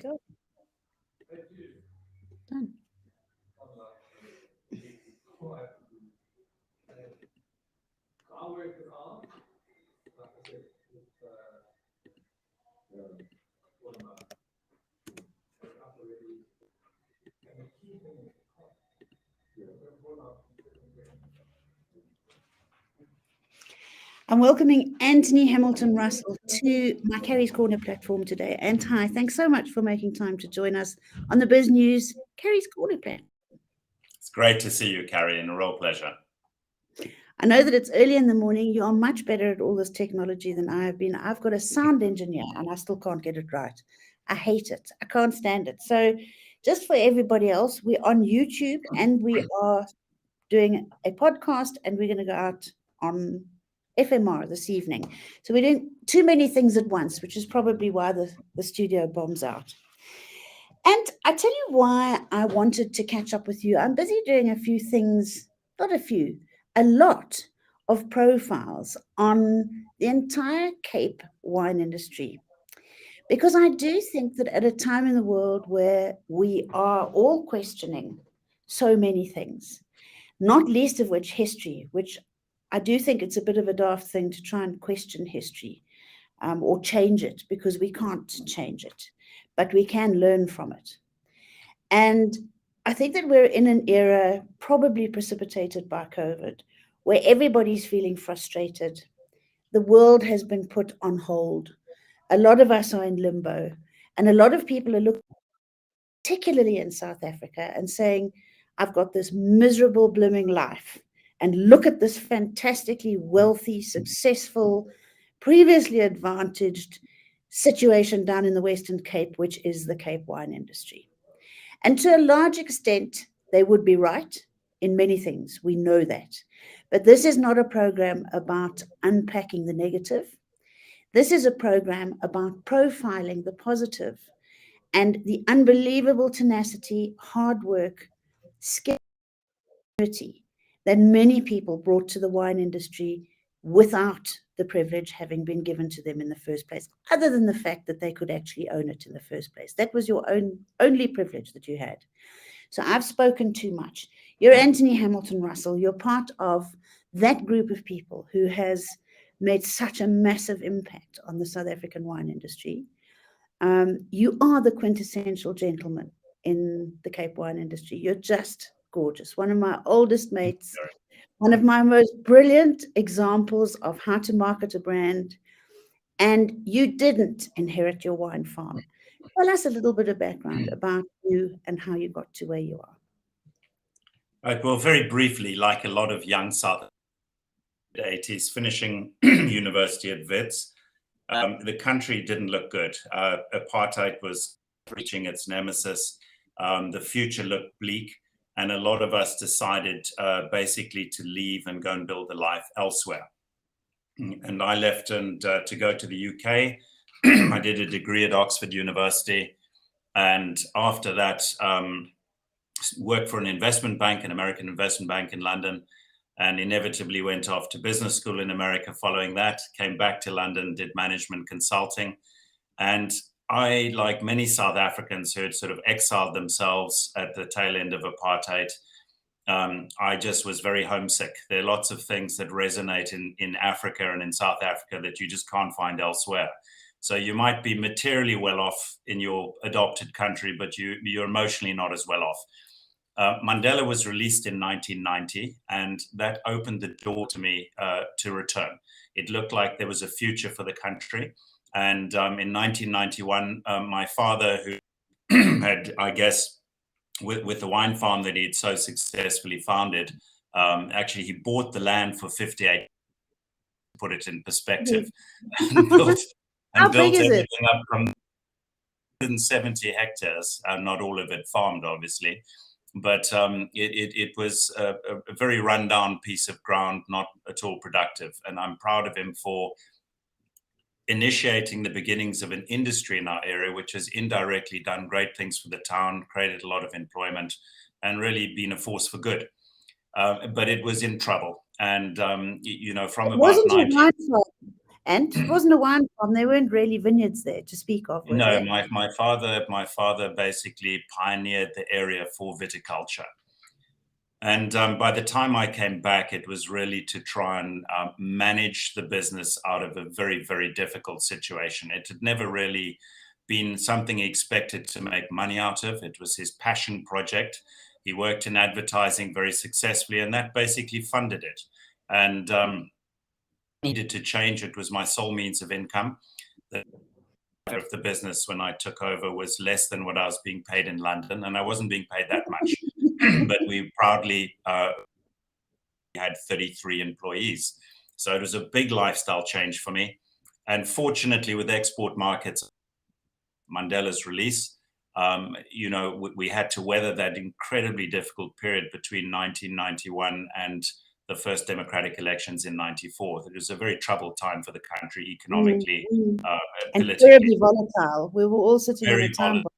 Go. Done. I'm welcoming Anthony Hamilton Russell to my Carrie's Corner platform today. And hi, thanks so much for making time to join us on the Biz News Carrie's Corner platform. It's great to see you, Carrie, and a real pleasure. I know that it's early in the morning. You are much better at all this technology than I have been. I've got a sound engineer and I still can't get it right. I hate it. I can't stand it. So just for everybody else, we're on YouTube and we are doing a podcast and we're going to go out on FMR this evening. So we're doing too many things at once, which is probably why the studio bombs out. And I tell you why I wanted to catch up with you. I'm busy doing a few things, not a few, a lot of profiles on the entire Cape wine industry. Because I do think that at a time in the world where we are all questioning so many things, not least of which history, which I do think it's a bit of a daft thing to try and question history or change it, because we can't change it, but we can learn from it. And I think that we're in an era probably precipitated by COVID, where everybody's feeling frustrated. The world has been put on hold. A lot of us are in limbo, and a lot of people are looking, particularly in South Africa, and saying, I've got this miserable blooming life. And look at this fantastically wealthy, successful, previously advantaged situation down in the Western Cape, which is the Cape wine industry. And to a large extent, they would be right in many things. We know that. But this is not a program about unpacking the negative. This is a program about profiling the positive and the unbelievable tenacity, hard work, skill, that many people brought to the wine industry without the privilege having been given to them in the first place, other than the fact that they could actually own it in the first place. That was your only privilege that you had. So I've spoken too much. You're Anthony Hamilton Russell. You're part of that group of people who has made such a massive impact on the South African wine industry. You are the quintessential gentleman in the Cape wine industry. You're just gorgeous. One of my oldest mates, one of my most brilliant examples of how to market a brand. And you didn't inherit your wine farm. Tell us a little bit of background about you and how you got to where you are. Right. Well, very briefly, like a lot of young South 80s, finishing university at Wits, the country didn't look good. Apartheid was reaching its nemesis. The future looked bleak. And a lot of us decided basically to leave and go and build a life elsewhere. And I left and to go to the UK. I did a degree at Oxford University. And after that, worked for an investment bank, an American investment bank in London, and inevitably went off to business school in America following that, came back to London, did management consulting. And I, like many South Africans who had sort of exiled themselves at the tail end of apartheid, I just was very homesick. There are lots of things that resonate in Africa and in South Africa that you just can't find elsewhere. So you might be materially well off in your adopted country, but you're emotionally not as well off. Mandela was released in 1990, and that opened the door to me to return. It looked like there was a future for the country. And in 1991, my father, who had, I guess, with the wine farm that he had so successfully founded, actually he bought the land for 58, to put it in perspective, and built everything up from 170 hectares, not all of it farmed, obviously. But it was a very rundown piece of ground, not at all productive. And I'm proud of him for initiating the beginnings of an industry in our area, which has indirectly done great things for the town, created a lot of employment, and really been a force for good. But it was in trouble. And, from about 90... And it wasn't a wine farm. There weren't really vineyards there to speak of, were No, there? my father basically pioneered the area for viticulture. And by the time I came back, it was really to try and manage the business out of a very, very difficult situation. It had never really been something he expected to make money out of. It was his passion project. He worked in advertising very successfully, and that basically funded it. And needed to change. It was my sole means of income. The of the business when I took over was less than what I was being paid in London, and I wasn't being paid that much. But we proudly had 33 employees. So it was a big lifestyle change for me. And fortunately, with export markets, Mandela's release, we had to weather that incredibly difficult period between 1991 and the first democratic elections in 94. It was a very troubled time for the country economically, and politically. terribly volatile. We were all sitting on a Very time bomb.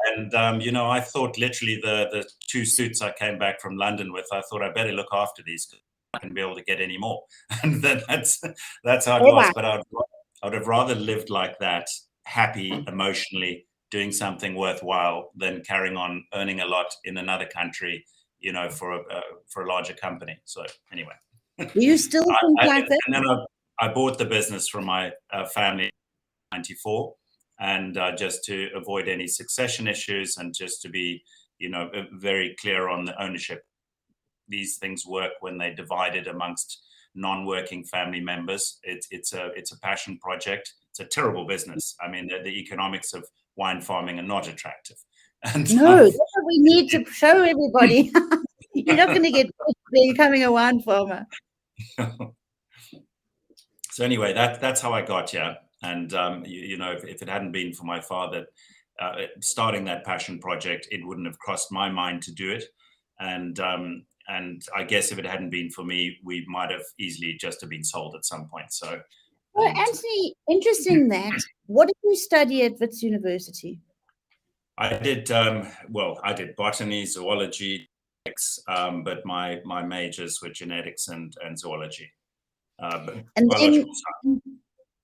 And, I thought literally the 2 suits I came back from London with, I thought I better look after these because I can be able to get any more. And then that's how it was. But I would have rather lived like that, happy emotionally, doing something worthwhile than carrying on earning a lot in another country, for a larger company. So anyway. Do you still think like that? And then I bought the business from my family in 94. And just to avoid any succession issues and just to be, very clear on the ownership. These things work when they're divided amongst non-working family members. It's a passion project. It's a terrible business. I mean, the economics of wine farming are not attractive. And no, that's what we need to show everybody. You're not going to get becoming a wine farmer. So anyway, that's how I got here. And, if it hadn't been for my father starting that passion project, it wouldn't have crossed my mind to do it. And I guess if it hadn't been for me, we might have easily just have been sold at some point. So, well, Anthony, interesting that. What did you study at Wits University? I did, I did botany, zoology, but my majors were genetics and zoology.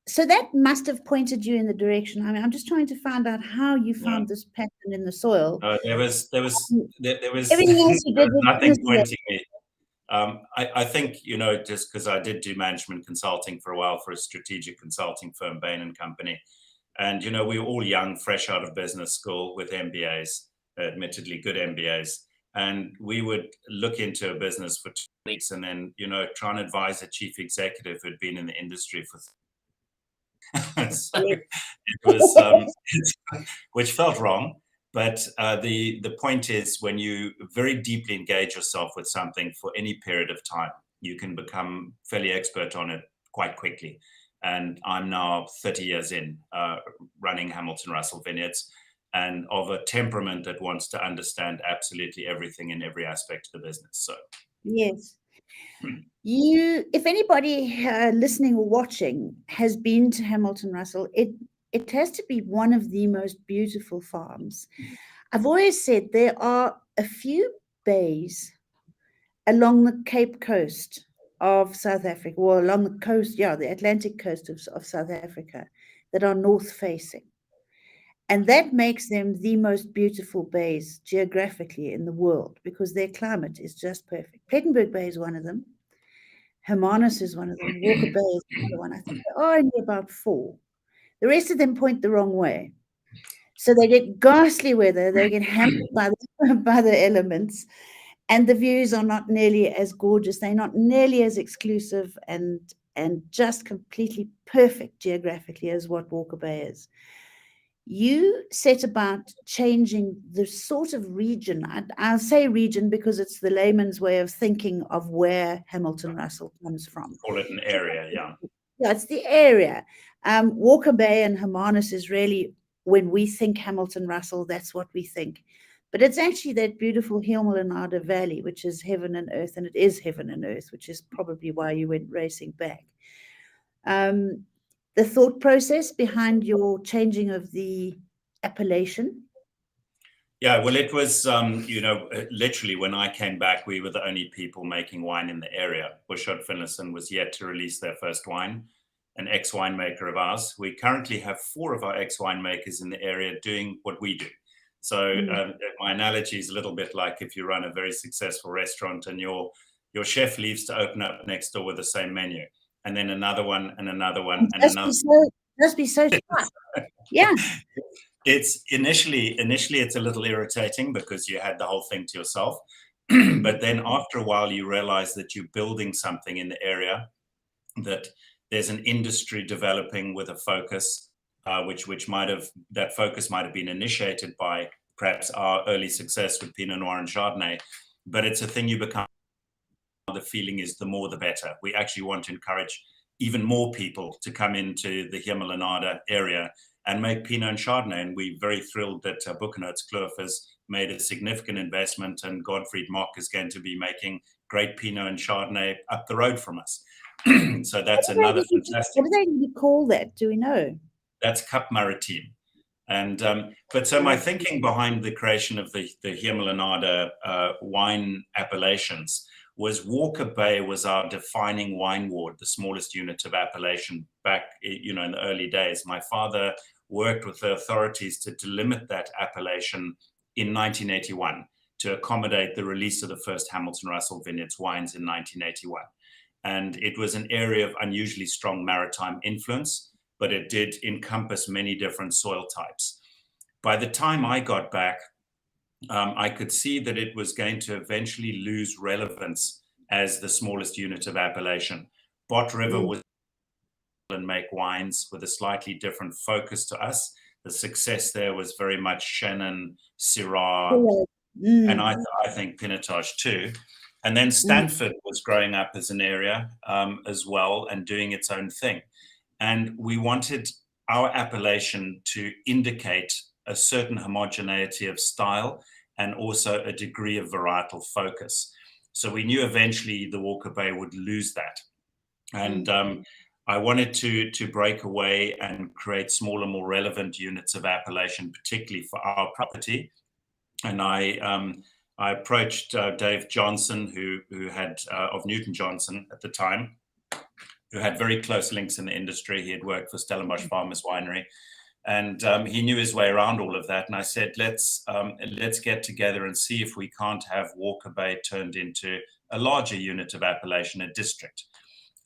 So that must have pointed you in the direction. I mean, I'm just trying to find out how you found this pattern in the soil. There was everything else you did nothing pointing me. I think, just because I did do management consulting for a while for a strategic consulting firm, Bain & Company. And, we were all young, fresh out of business school with MBAs, admittedly good MBAs. And we would look into a business for 2 weeks and then, try and advise a chief executive who'd been in the industry for so it was, which felt wrong. But the point is, when you very deeply engage yourself with something for any period of time, you can become fairly expert on it quite quickly. And I'm now 30 years in running Hamilton Russell Vineyards, and of a temperament that wants to understand absolutely everything in every aspect of the business. So yes. If anybody listening or watching has been to Hamilton Russell, it has to be one of the most beautiful farms. I've always said there are a few bays along the Cape Coast of South Africa, or along the coast, the Atlantic coast of South Africa, that are north facing. And that makes them the most beautiful bays geographically in the world because their climate is just perfect. Plettenberg Bay is one of them. Hermanus is one of them. Walker Bay is another one. I think there are only about 4. The rest of them point the wrong way. So they get ghastly weather. They get hammered by the elements. And the views are not nearly as gorgeous. They're not nearly as exclusive and just completely perfect geographically as what Walker Bay is. You set about changing the sort of region. I'll say region because it's the layman's way of thinking of where Hamilton Russell comes from. Call it an area, yeah. Yeah, it's the area. Walker Bay and Hermanus is really, when we think Hamilton Russell, that's what we think. But it's actually that beautiful Hemel-en-Aarde Valley, which is heaven and earth, and it is heaven and earth, which is probably why you went racing back. The thought process behind your changing of the appellation? Yeah, well, it was, literally when I came back, we were the only people making wine in the area. Bushot Finlayson was yet to release their first wine. an ex-winemaker of ours. We currently have 4 of our ex-winemakers in the area doing what we do. So my analogy is a little bit like if you run a very successful restaurant and your chef leaves to open up next door with the same menu, and then another one and another one and another. Must be so fun. Yeah. It's initially it's a little irritating because you had the whole thing to yourself. But then after a while, you realize that you're building something in the area, that there's an industry developing with a focus, that focus might have been initiated by perhaps our early success with Pinot Noir and Chardonnay, but it's a thing you become. The feeling is the more the better. We actually want to encourage even more people to come into the Hemel-en-Aarde area and make Pinot and Chardonnay. And we're very thrilled that Buchenholz Kloof has made a significant investment, and Godfried Mock is going to be making great Pinot and Chardonnay up the road from us. So that's another fantastic. What do they call that? Do we know? That's Cup Maritime. And but so my thinking behind the creation of the Hemel-en-Aarde wine appellations was Walker Bay was our defining wine ward, the smallest unit of appellation back, in the early days. My father worked with the authorities to delimit that appellation in 1981 to accommodate the release of the first Hamilton Russell Vineyards wines in 1981. And it was an area of unusually strong maritime influence, but it did encompass many different soil types. By the time I got back, I could see that it was going to eventually lose relevance as the smallest unit of appellation. Bott River was and make wines with a slightly different focus to us. The success there was very much Chenin, Syrah, and I think Pinotage too. And then Stanford was growing up as an area as well and doing its own thing. And we wanted our appellation to indicate a certain homogeneity of style and also a degree of varietal focus. So we knew eventually the Walker Bay would lose that. And I wanted to break away and create smaller, more relevant units of appellation, particularly for our property. And I approached Dave Johnson, who had of Newton Johnson at the time, who had very close links in the industry. He had worked for Stellenbosch Farmers Winery, and he knew his way around all of that. And I said, let's get together and see if we can't have Walker Bay turned into a larger unit of appellation, a district.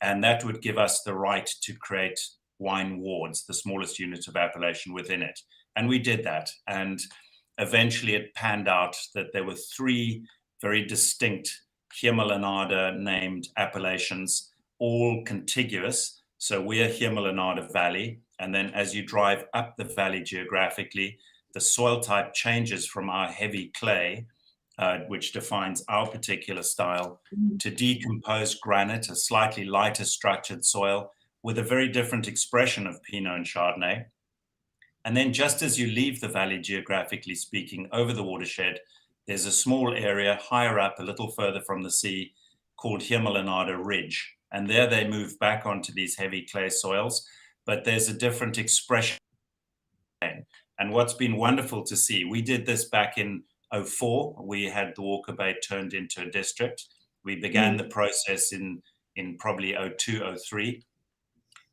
And that would give us the right to create wine wards, the smallest unit of appellation within it. And we did that. And eventually it panned out that there were 3 very distinct Hemel-en-Aarde named appellations, all contiguous. So we're Hemel-en-Aarde Valley. And then as you drive up the valley geographically, the soil type changes from our heavy clay, which defines our particular style, to decomposed granite, a slightly lighter structured soil with a very different expression of Pinot and Chardonnay. And then just as you leave the valley, geographically speaking, over the watershed, there's a small area higher up, a little further from the sea, called Hemel-en-Aarde Ridge. And there they move back onto these heavy clay soils, but there's a different expression. And what's been wonderful to see, we did this back in 2004. We had the Walker Bay turned into a district. We began the process in probably 2002, 2003.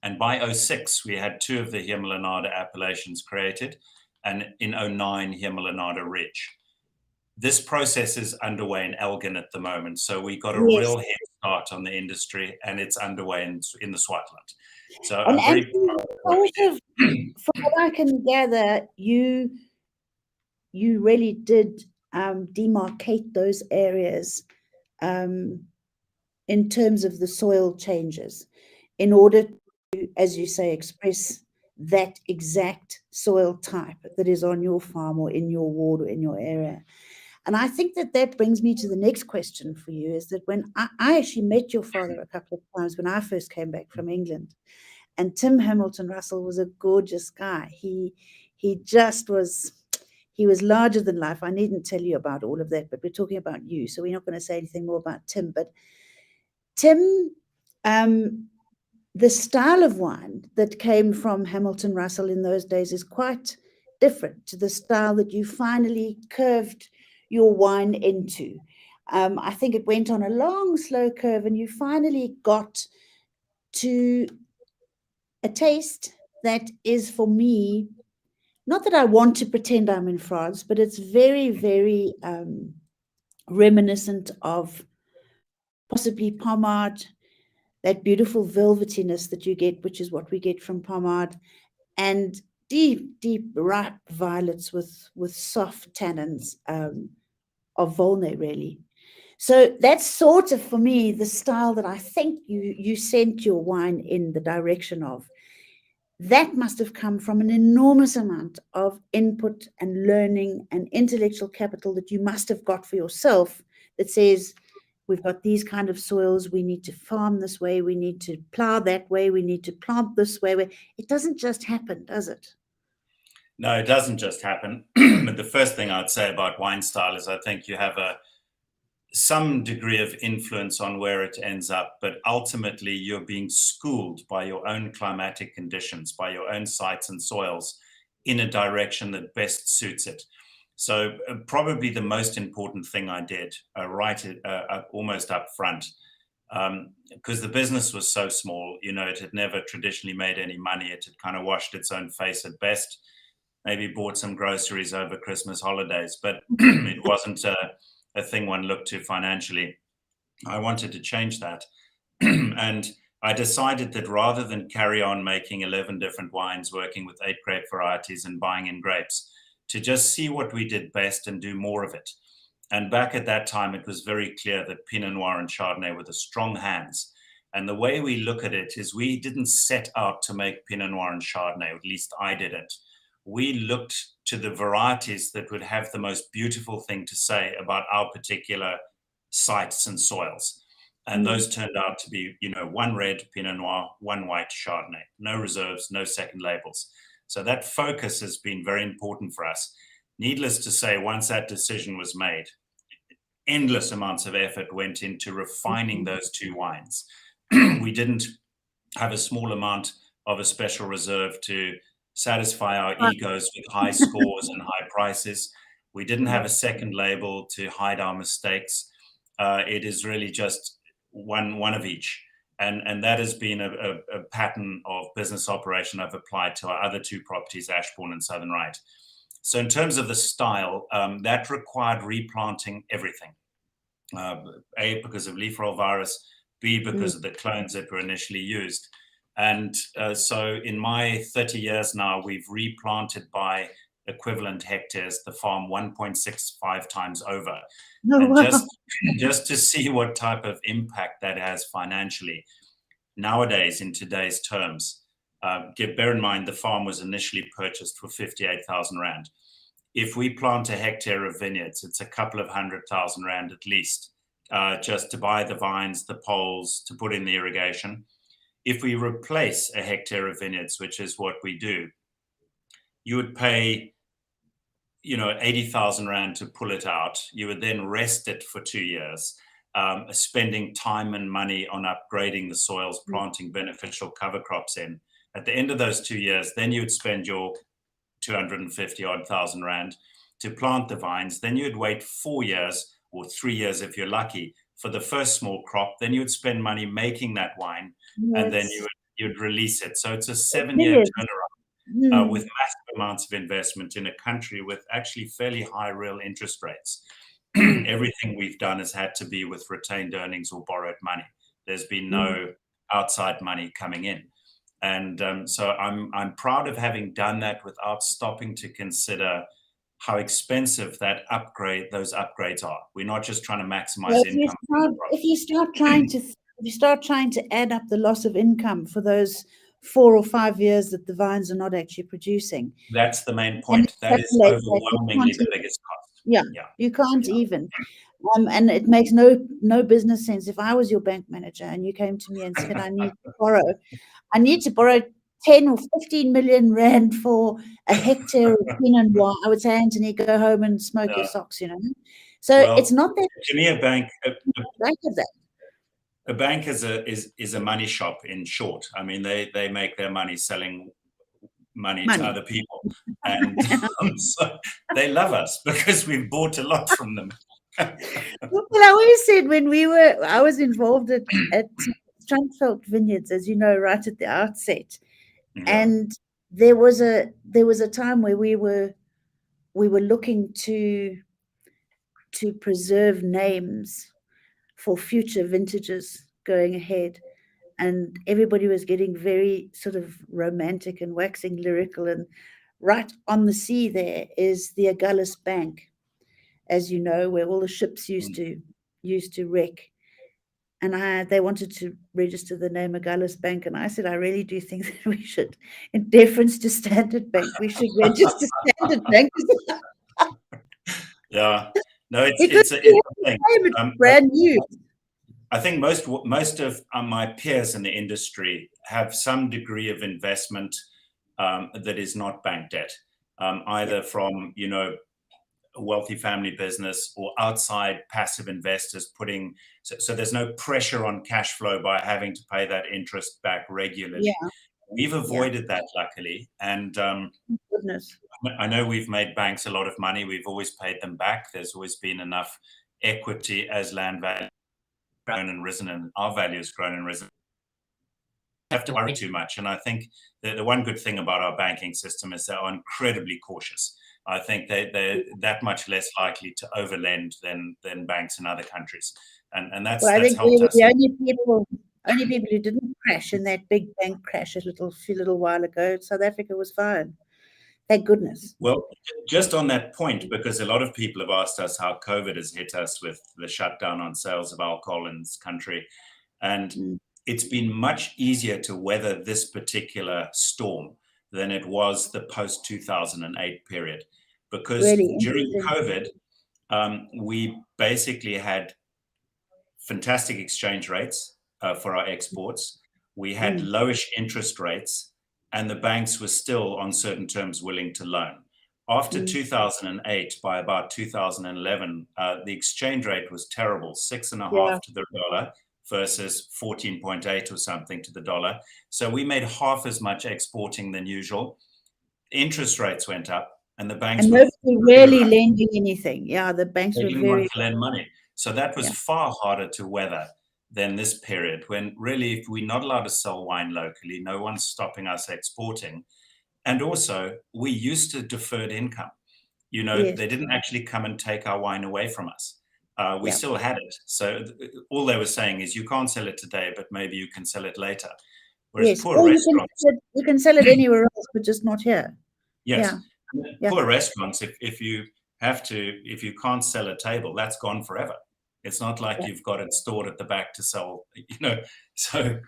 And by 2006, we had 2 of the Hemel-en-Aarde appellations created, and in 2009, Hemel-en-Aarde Ridge. This process is underway in Elgin at the moment. So we got a real head start on the industry, and it's underway in the Swartland. So I'm very proud. From what I can gather, you really did demarcate those areas in terms of the soil changes in order to, as you say, express that exact soil type that is on your farm or in your ward or in your area. And I think that brings me to the next question for you, is that when I actually met your father a couple of times when I first came back from England, and Tim Hamilton Russell was a gorgeous guy. He just was, he was larger than life. I needn't tell you about all of that, but we're talking about you, so we're not going to say anything more about Tim. But Tim, the style of wine that came from Hamilton Russell in those days is quite different to the style that you finally curved your wine into. I think it went on a long, slow curve, and you finally got to a taste that is for me, not that I want to pretend I'm in France, but it's very, very reminiscent of possibly Pommard, that beautiful velvetiness that you get, which is what we get from Pommard, and deep, deep, ripe violets with soft tannins of Volnay, really. So that's sort of, for me, the style that I think you sent your wine in the direction of. That must have come from an enormous amount of input and learning and intellectual capital that you must have got for yourself, that says, we've got these kind of soils, we need to farm this way, we need to plow that way, we need to plant this way. It doesn't just happen, does it? No, it doesn't just happen. But the first thing I'd say about wine style is I think you have some degree of influence on where it ends up, but ultimately you're being schooled by your own climatic conditions, by your own sites and soils in a direction that best suits it. So probably the most important thing I did almost up front, because the business was so small, it had never traditionally made any money. It had kind of washed its own face at best, maybe bought some groceries over Christmas holidays, but it wasn't a thing one looked to financially. I wanted to change that. And I decided that rather than carry on making 11 different wines, working with 8 grape varieties and buying in grapes, to just see what we did best and do more of it. And back at that time, it was very clear that Pinot Noir and Chardonnay were the strong hands. And the way we look at it is we didn't set out to make Pinot Noir and Chardonnay, at least I didn't. We looked to the varieties that would have the most beautiful thing to say about our particular sites and soils. And those turned out to be, one red Pinot Noir, one white Chardonnay, no reserves, no second labels. So that focus has been very important for us. Needless to say, once that decision was made, endless amounts of effort went into refining those 2 wines. We didn't have a small amount of a special reserve to satisfy our egos with high scores and high prices. We didn't have a second label to hide our mistakes. It is really just one of each. And that has been a pattern of business operation I've applied to our other 2 properties, Ashbourne and Southern Rite. So in terms of the style, that required replanting everything. A, because of leaf roll virus, B, because of the clones that were initially used. And so in my 30 years now, we've replanted by equivalent hectares the farm 1.65 times over. And just to see what type of impact that has financially nowadays in today's terms. Bear in mind, the farm was initially purchased for 58,000 Rand. If we plant a hectare of vineyards, it's a couple of 100,000 Rand at least, just to buy the vines, the poles, to put in the irrigation. If we replace a hectare of vineyards, which is what we do, you would pay 80,000 Rand to pull it out. You would then rest it for 2 years, spending time and money on upgrading the soils, planting beneficial cover crops in. At the end of those 2 years, then you would spend your 250,000 Rand to plant the vines. Then you'd wait 4 years or 3 years if you're lucky for the first small crop. Then you would spend money making that wine, and then you'd release it. So it's a 7-year turnaround with massive amounts of investment in a country with actually fairly high real interest rates. Everything we've done has had to be with retained earnings or borrowed money. There's been no outside money coming in. And so I'm proud of having done that without stopping to consider how expensive those upgrades are. We're not just trying to maximize income. If you start trying to add up the loss of income for those 4 or 5 years that the vines are not actually producing. That's the main point. That is overwhelmingly the biggest cost. Yeah, you can't even. And it makes no business sense. If I was your bank manager and you came to me and said, I need to borrow 10 or 15 million Rand for a hectare of Pinot Noir, I would say, Anthony, go home and smoke your socks, So it's not that. To me, a bank is is a money shop, in short. I mean, they make their money selling money to other people. And so they love us because we've bought a lot from them. Well, I always said when I was involved at Strandveld Vineyards, as you know, right at the outset, Yeah. And there was a time where we were looking to preserve names for future vintages going ahead. And everybody was getting very sort of romantic and waxing lyrical. And right on the sea there is the Agulhas Bank, as you know, where all the ships used to wreck. And they wanted to register the name Agulhas Bank. And I said, I really do think that we should, in deference to Standard Bank, we should register Standard Bank. Yeah. No, Because it's a thing. it's brand new. I think most of my peers in the industry have some degree of investment that is not bank debt, either from a wealthy family business or outside passive investors putting. So there's no pressure on cash flow by having to pay that interest back regularly. Yeah. We've avoided that, luckily, and Goodness. I know we've made banks a lot of money. We've always paid them back. There's always been enough equity as land value grown and risen, and our value has grown and risen. We don't have to worry too much. And I think the one good thing about our banking system is they are incredibly cautious. I think they're that much less likely to overlend than banks in other countries, and that's I think helped we were us. the only people who didn't crash in that big bank crash a few little while ago. South Africa was fine. Thank goodness. Well, just on that point, because a lot of people have asked us how COVID has hit us with the shutdown on sales of alcohol in this country. And it's been much easier to weather this particular storm than it was the post-2008 period. Because Really during interesting. COVID, we basically had fantastic exchange rates for our exports. We had lowish interest rates, and the banks were still on certain terms willing to loan. After 2008, by about 2011, the exchange rate was terrible, 6.5 to the dollar versus 14.8 or something to the dollar. So we made half as much exporting than usual. Interest rates went up, and the banks And were nobody really lending anything. Yeah, the banks they were didn't very want to lend money. So that was far harder to weather than this period, when really, if we're not allowed to sell wine locally, no one's stopping us exporting. And also, we used to deferred income. They didn't actually come and take our wine away from us. We still had it. So all they were saying is, you can't sell it today, but maybe you can sell it later. Whereas poor or restaurants, you can sell it anywhere else, but just not here. yes, poor restaurants. If you can't sell a table, that's gone forever. It's not like you've got it stored at the back to sell. So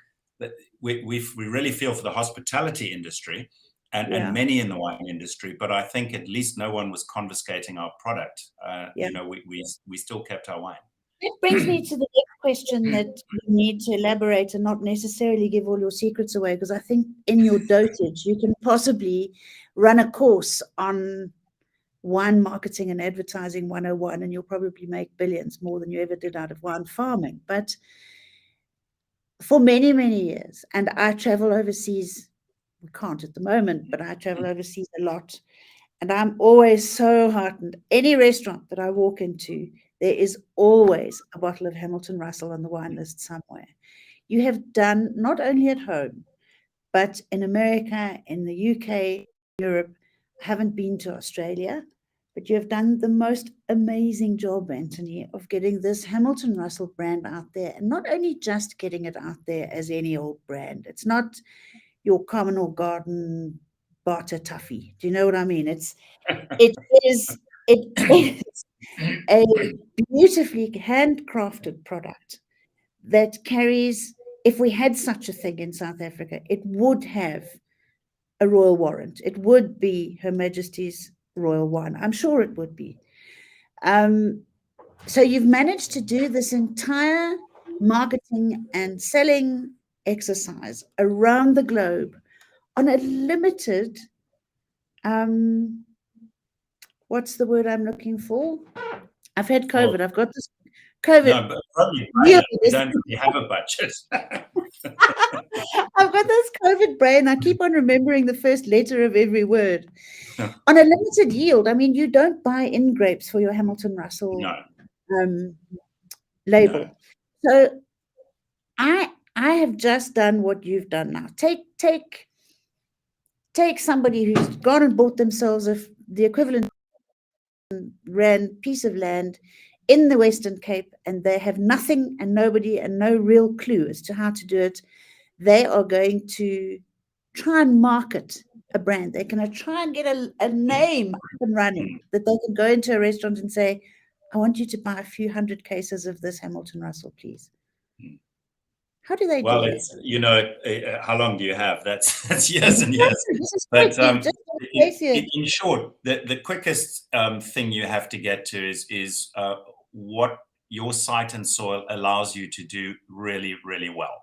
we really feel for the hospitality industry. And many in the wine industry, but I think at least no one was confiscating our product. We still kept our wine. That brings me to the next question that you need to elaborate and not necessarily give all your secrets away, because I think in your dotage, you can possibly run a course on wine marketing and advertising 101, and you'll probably make billions, more than you ever did out of wine farming. But for many, many years, and I travel overseas. We can't at the moment, but I travel overseas a lot. And I'm always so heartened. Any restaurant that I walk into, there is always a bottle of Hamilton Russell on the wine list somewhere. You have done, not only at home, but in America, in the UK, Europe. I haven't been to Australia, but you have done the most amazing job, Anthony, of getting this Hamilton Russell brand out there. And not only just getting it out there as any old brand. It's not your common or garden barter toffee. Do you know what I mean? It is a beautifully handcrafted product that carries, if we had such a thing in South Africa, it would have a royal warrant. It would be Her Majesty's royal wine. I'm sure it would be. So you've managed to do this entire marketing and selling exercise around the globe on a limited, what's the word I'm looking for? I've had COVID. I've got this COVID. No, but probably you don't really have a budget. I've got this COVID brain. I keep on remembering the first letter of every word. On a limited yield, I mean, you don't buy in grapes for your Hamilton Russell label. No. So I have just done what you've done now. Take take somebody who's gone and bought themselves the equivalent piece of land in the Western Cape, and they have nothing and nobody and no real clue as to how to do it. They are going to try and market a brand. They're going to try and get a name up and running that they can go into a restaurant and say, I want you to buy a few hundred cases of this Hamilton Russell, please. How do they do Well, that? it's, how long do you have? That's years and years. This is But in short, the quickest thing you have to get to is what your site and soil allows you to do really, really well.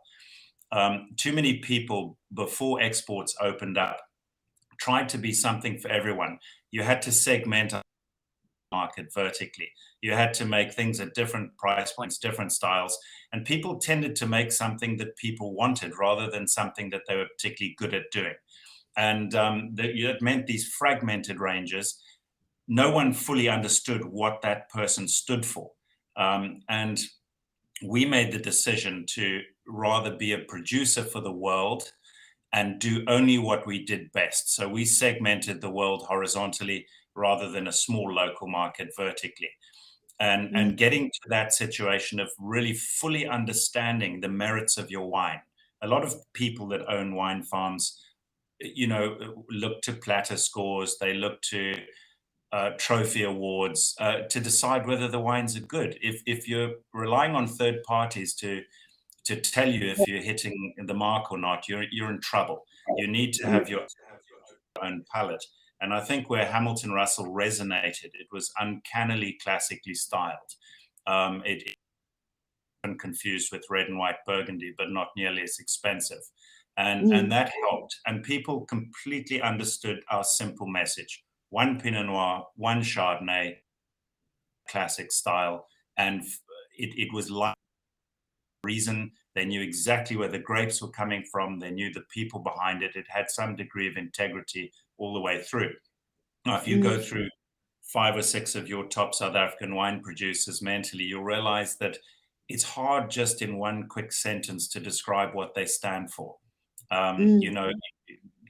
Too many people, before exports opened up, tried to be something for everyone. You had to segment a market vertically. You had to make things at different price points, different styles, and people tended to make something that people wanted rather than something that they were particularly good at doing. And it meant these fragmented ranges. No one fully understood what that person stood for. And we made the decision to rather be a producer for the world and do only what we did best. So we segmented the world horizontally rather than a small local market vertically. And getting to that situation of really fully understanding the merits of your wine. A lot of people that own wine farms, look to platter scores, they look to trophy awards to decide whether the wines are good. If you're relying on third parties to tell you if you're hitting the mark or not, you're in trouble. You need to have your own palate. And I think where Hamilton Russell resonated, it was uncannily classically styled. It confused with red and white Burgundy, but not nearly as expensive. And that helped. And people completely understood our simple message. One Pinot Noir, one Chardonnay, classic style. And it was like reason. They knew exactly where the grapes were coming from. They knew the people behind it. It had some degree of integrity all the way through. Now, if you go through 5 or 6 of your top South African wine producers mentally, you'll realize that it's hard just in one quick sentence to describe what they stand for.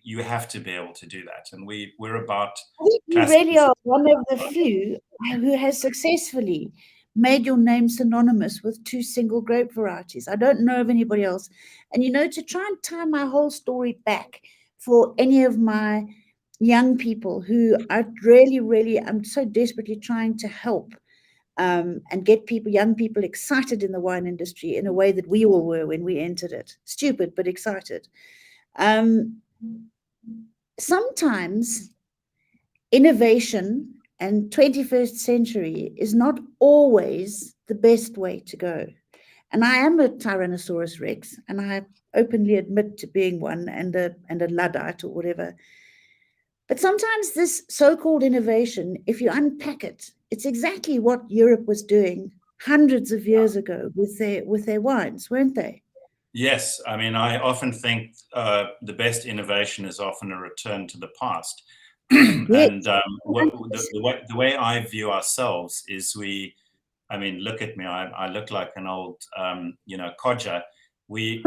You have to be able to do that. And we're about... I think you really are one of the few who has successfully made your name synonymous with 2 single grape varieties. I don't know of anybody else. And, to try and tie my whole story back for any of my young people who I really, I'm so desperately trying to help and get young people excited in the wine industry in a way that we all were when we entered it. Stupid, but excited. Sometimes innovation and 21st century is not always the best way to go. And I am a Tyrannosaurus Rex, and I openly admit to being one and a Luddite or whatever. But sometimes this so-called innovation, if you unpack it, it's exactly what Europe was doing hundreds of years ago with their wines, weren't they? Yes. I mean, I often think the best innovation is often a return to the past. Yes. And the way I view ourselves is look at me. I look like an old, codger. We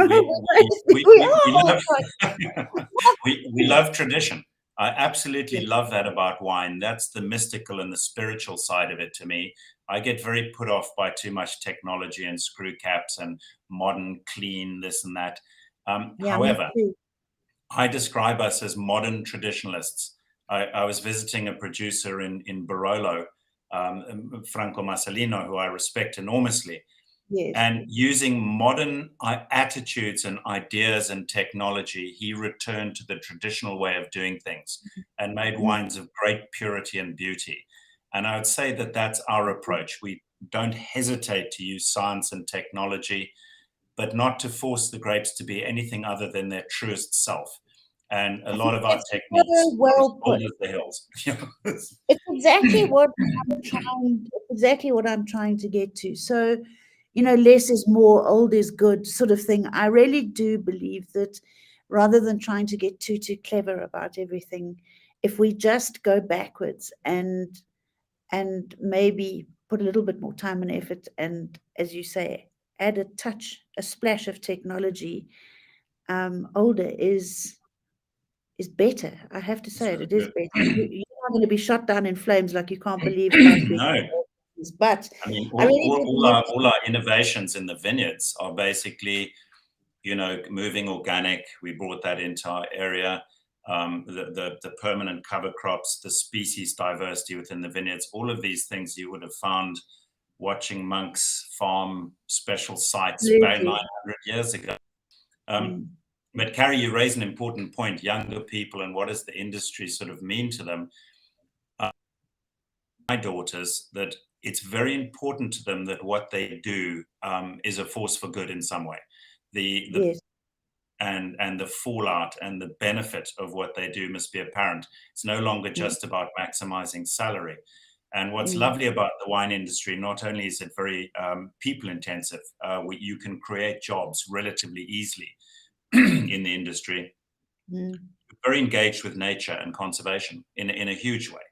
love tradition. I absolutely love that about wine. That's the mystical and the spiritual side of it to me. I get very put off by too much technology and screw caps and modern, clean, this and that. However, I describe us as modern traditionalists. I was visiting a producer in Barolo, Franco Marcelino, who I respect enormously. Yes. And using modern attitudes and ideas and technology, he returned to the traditional way of doing things and made wines of great purity and beauty. And I would say that that's our approach. We don't hesitate to use science and technology, but not to force the grapes to be anything other than their truest self. And a lot of our techniques is old as the hills. It's exactly what I'm trying to get to. So, less is more, old is good sort of thing. I really do believe that rather than trying to get too clever about everything, if we just go backwards and maybe put a little bit more time and effort and, as you say, add a splash of technology, older is is better. I have to say it is Good. better. You're not going to be shot down in flames like you can't believe how big No, it is. But I mean, I really do believe all our innovations in the vineyards are basically, moving organic. We brought that into our area. The permanent cover crops, the species diversity within the vineyards, all of these things you would have found watching monks farm special sites about absolutely. 900 years ago. But Carrie, you raise an important point, younger people and what does the industry sort of mean to them? My daughters, that it's very important to them that what they do is a force for good in some way. Yes. And the fallout and the benefit of what they do must be apparent. It's no longer just about maximizing salary. And what's lovely about the wine industry, not only is it very people intensive, you can create jobs relatively easily in the industry. Very engaged with nature and conservation in a huge way.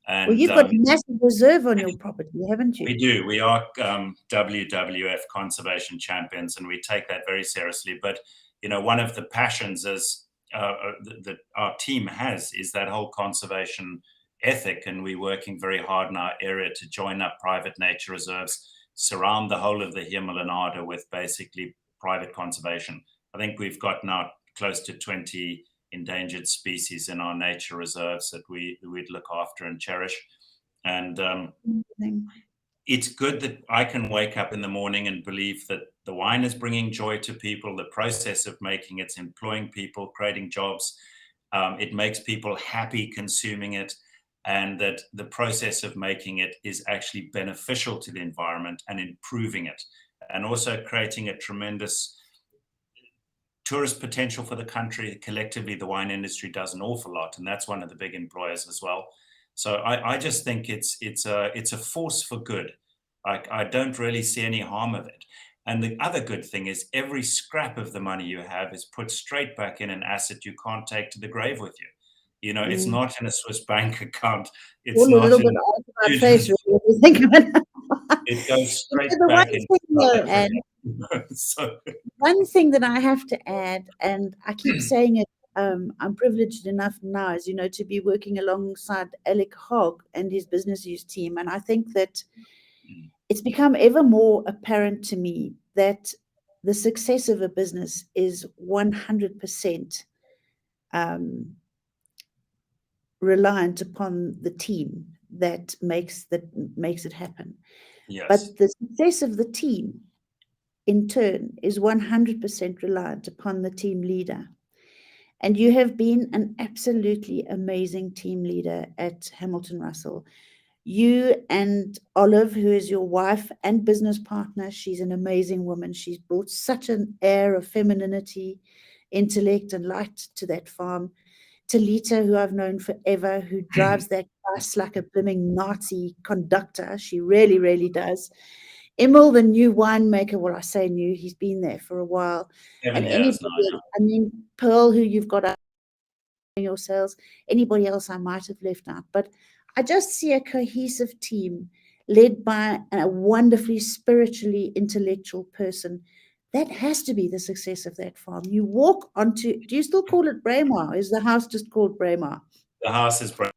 And, well, you've got a massive reserve on your property, haven't you? We do. We are WWF conservation champions, and we take that very seriously. But one of the passions that our team has is that whole conservation ethic, and we're working very hard in our area to join up private nature reserves, surround the whole of the Hemel-en-Aarde with basically private conservation. I think we've got now close to 20 endangered species in our nature reserves that we'd look after and cherish. And it's good that I can wake up in the morning and believe that the wine is bringing joy to people, the process of making it's employing people, creating jobs. It makes people happy consuming it, and that the process of making it is actually beneficial to the environment and improving it, and also creating a tremendous tourist potential for the country. Collectively, the wine industry does an awful lot, and that's one of the big employers as well. So I just think it's a force for good. I don't really see any harm of it. And the other good thing is every scrap of the money you have is put straight back in an asset you can't take to the grave with you. It's not in a Swiss bank account. It's all not a little in bit out of my face, really, if you think of it. It goes straight the back one in. thing, though, and So one thing that I have to add, and I keep saying it, I'm privileged enough now, as you know, to be working alongside Alec Hogg and his business use team. And I think that it's become ever more apparent to me that the success of a business is 100% reliant upon the team that makes it happen. yes, But the success of the team, in turn, is 100% reliant upon the team leader. And you have been an absolutely amazing team leader at Hamilton Russell. You and Olive, who is your wife and business partner, she's an amazing woman. She's brought such an air of femininity, intellect, and light to that farm. Talita, who I've known forever, who drives that bus like a blooming Nazi conductor. She really, really does. Emil, the new winemaker, well, I say new, he's been there for a while. 7 And years anybody, now. I mean, Pearl, who you've got up your sales, anybody else I might have left out. But I just see a cohesive team led by a wonderfully spiritually intellectual person. That has to be the success of that farm. You walk onto, do you still call it Braemar? Is the house just called Braemar? The house is Braemar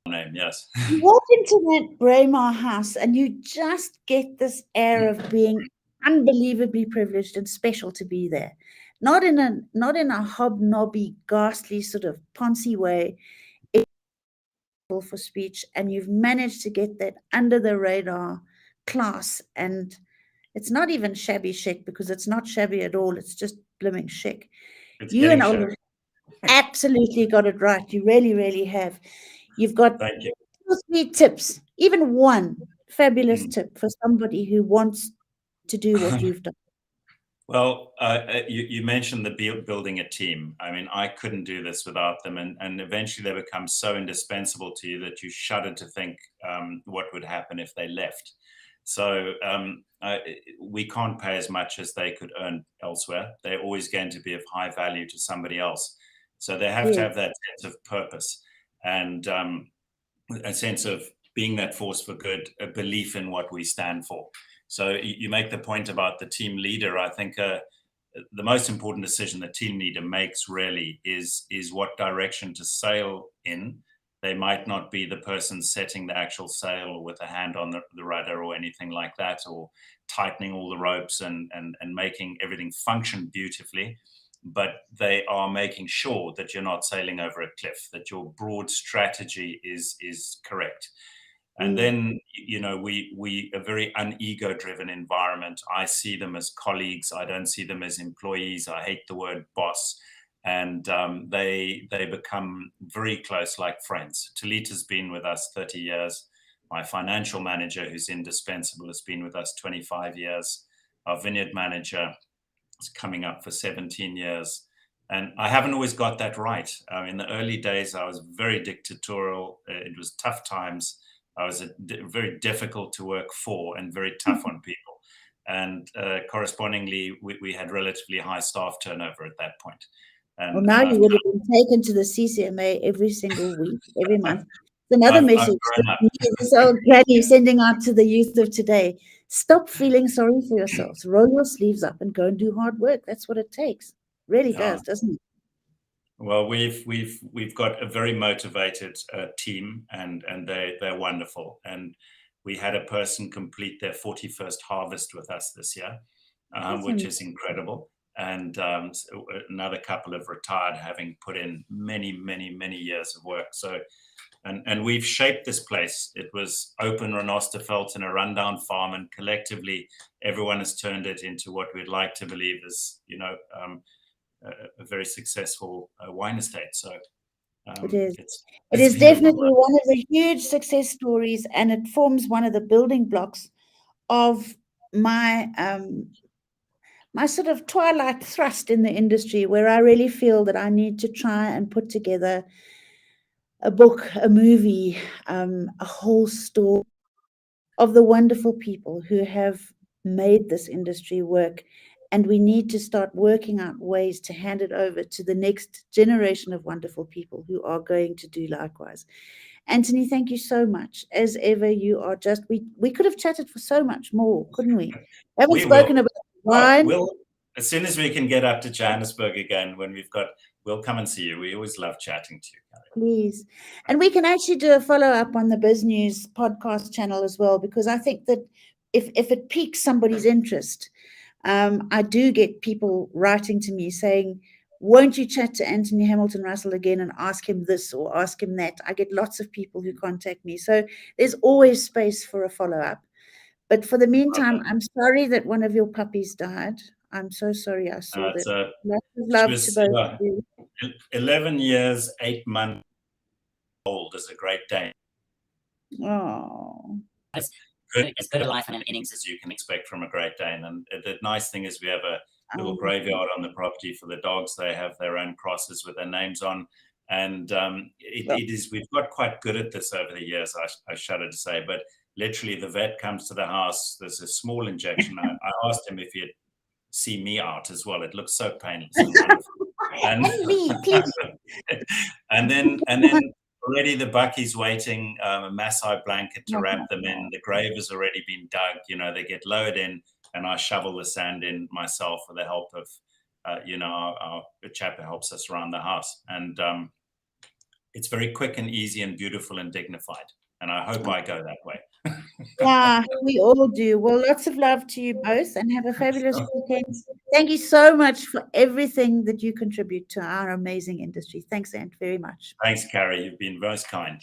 name, yes. You walk into that Braemar house and you just get this air of being unbelievably privileged and special to be there. Not in a hobnobby, ghastly sort of poncy way. It's for speech, and you've managed to get that under the radar class, and it's not even shabby chic, because it's not shabby at all. It's just blooming chic. It's You and getting Oliver absolutely got it right. You really, really have. You've got Thank you. 2 or 3 tips, even one fabulous tip for somebody who wants to do what you've done. Well, you mentioned the building a team. I mean, I couldn't do this without them, and eventually they become so indispensable to you that you shudder to think what would happen if they left. So we can't pay as much as they could earn elsewhere. They're always going to be of high value to somebody else. So they have to have that sense of purpose and a sense of being that force for good, a belief in what we stand for. So you make the point about the team leader. I think the most important decision the team leader makes really is what direction to sail in. They might not be the person setting the actual sail or with a hand on the rudder or anything like that, or tightening all the ropes and making everything function beautifully. But they are making sure that you're not sailing over a cliff, that your broad strategy is correct. And then, we a very un-ego-driven environment. I see them as colleagues. I don't see them as employees. I hate the word boss. And they become very close, like friends. Talita's been with us 30 years. My financial manager, who's indispensable, has been with us 25 years. Our vineyard manager is coming up for 17 years. And I haven't always got that right. In the early days, I was very dictatorial. It was tough times. I was very difficult to work for and very tough on people. And correspondingly, we had relatively high staff turnover at that point. And well, now you would have been taken to the CCMA every single week, every month. Another message this old granny sending out to the youth of today: stop feeling sorry for yourselves. Roll your sleeves up and go and do hard work. That's what it takes. Really does, doesn't it? Well, we've got a very motivated team, and they're wonderful. And we had a person complete their 41st harvest with us this year, which is incredible. And another couple have retired, having put in many, many, many years of work. So, and we've shaped this place. It was open Renosterveld in a rundown farm, and collectively, everyone has turned it into what we'd like to believe is, a very successful wine estate. So it is. It is definitely one of the huge success stories, and it forms one of the building blocks of my my sort of twilight thrust in the industry, where I really feel that I need to try and put together a book, a movie, a whole story of the wonderful people who have made this industry work. And we need to start working out ways to hand it over to the next generation of wonderful people who are going to do likewise. Anthony, thank you so much. As ever, you are just, we could have chatted for so much more, couldn't we? Haven't spoken about wine. As soon as we can get up to Johannesburg again, when we'll come and see you. We always love chatting to you, Carrie. Please. And we can actually do a follow-up on the Biz News podcast channel as well, because I think that if it piques somebody's interest, I do get people writing to me saying, won't you chat to Anthony Hamilton Russell again and ask him this or ask him that? I get lots of people who contact me. So there's always space for a follow-up. But for the meantime, I'm sorry that one of your puppies died. I'm so sorry. I saw that. Lots of love to both of you. 11 years, 8 months old is a Great Dane. Oh. As good a life and an innings as you can expect from a Great Dane. And the nice thing is we have a little graveyard on the property for the dogs. They have their own crosses with their names on. And we've got quite good at this over the years, I shudder to say. But literally, the vet comes to the house. There's a small injection. I asked him if he'd see me out as well. It looks so painless. And then already the bucky's waiting, a Maasai blanket to wrap them in. The grave has already been dug. They get lowered in, and I shovel the sand in myself with the help of, our chap who helps us around the house. And it's very quick and easy and beautiful and dignified. And I hope I go that way. Yeah, we all do. Well, lots of love to you both, and have a fabulous weekend. Thank you so much for everything that you contribute to our amazing industry. Thanks, Ant, very much. Thanks, Carrie. You've been most kind.